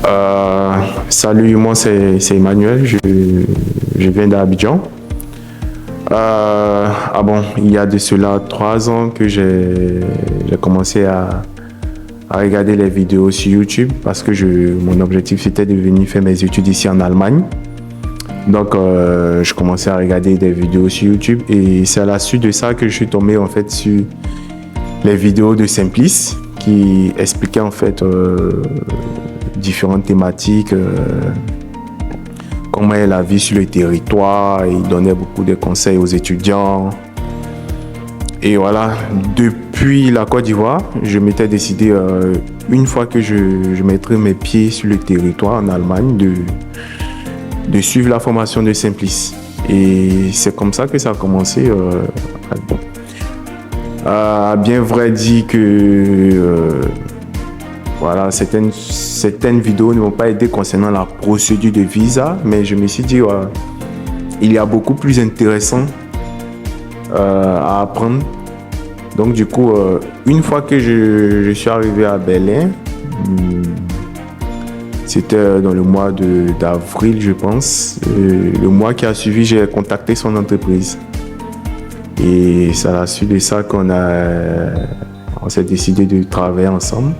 Euh, Salut, moi c'est Emmanuel, je viens d'Abidjan. Il y a de cela 3 ans que j'ai commencé à regarder les vidéos sur YouTube parce que mon objectif c'était de venir faire mes études ici en Allemagne. Donc je commençais à regarder des vidéos sur YouTube et c'est à la suite de ça que je suis tombé en fait sur les vidéos de Simplice qui expliquaient en fait différentes thématiques, comment est la vie sur le territoire. Il donnait beaucoup de conseils aux étudiants. Et voilà, depuis la Côte d'Ivoire, je m'étais décidé, une fois que je mettrai mes pieds sur le territoire en Allemagne, de suivre la formation de Simplice. Et c'est comme ça que ça a commencé. À bien vrai dire que voilà, certaines vidéos ne m'ont pas aidé concernant la procédure de visa, mais je me suis dit, il y a beaucoup plus intéressant à apprendre. Donc du coup, une fois que je suis arrivé à Berlin, c'était dans le mois d'avril, je pense. Le mois qui a suivi, j'ai contacté son entreprise. Et c'est à la suite de ça on s'est décidé de travailler ensemble.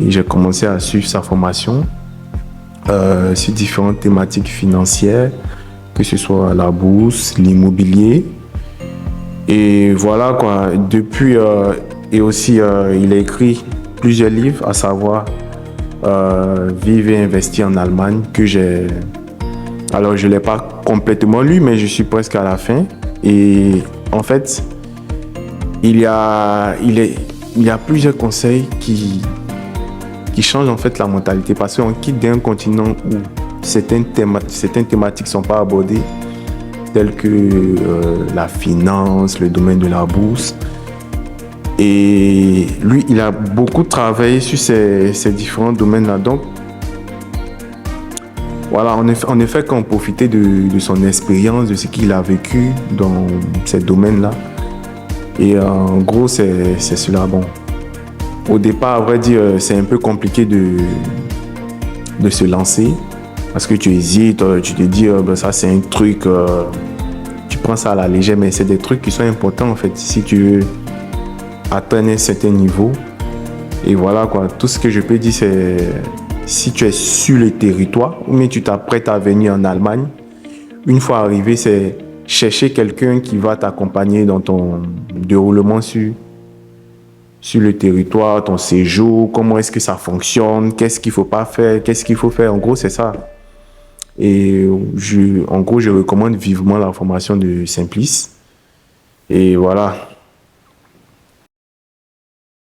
Et j'ai commencé à suivre sa formation sur différentes thématiques financières, que ce soit la bourse, l'immobilier. Et voilà quoi. Depuis, et aussi, il a écrit plusieurs livres, à savoir Vivre et investir en Allemagne, que alors, je ne l'ai pas complètement lu, mais je suis presque à la fin. Et en fait, il y a plusieurs conseils qui changent en fait la mentalité, parce qu'on quitte d'un continent où certaines thématiques ne sont pas abordées, telles que la finance, le domaine de la bourse. Et lui, il a beaucoup travaillé sur ces différents domaines-là. Donc, voilà, en effet, quand on profitait de son expérience, de ce qu'il a vécu dans ces domaines-là. Et en gros, c'est cela. Bon, au départ, à vrai dire, c'est un peu compliqué de se lancer parce que tu hésites, tu te dis, ça c'est un truc, tu prends ça à la légère, mais c'est des trucs qui sont importants en fait si tu veux atteindre un certain niveau. Et voilà quoi, tout ce que je peux dire, c'est si tu es sur le territoire ou bien tu t'apprêtes à venir en Allemagne, une fois arrivé, c'est chercher quelqu'un qui va t'accompagner dans ton déroulement sur le territoire, ton séjour, comment est-ce que ça fonctionne, qu'est-ce qu'il ne faut pas faire, qu'est-ce qu'il faut faire. En gros, c'est ça. Et en gros, je recommande vivement la formation de Simplice. Et voilà.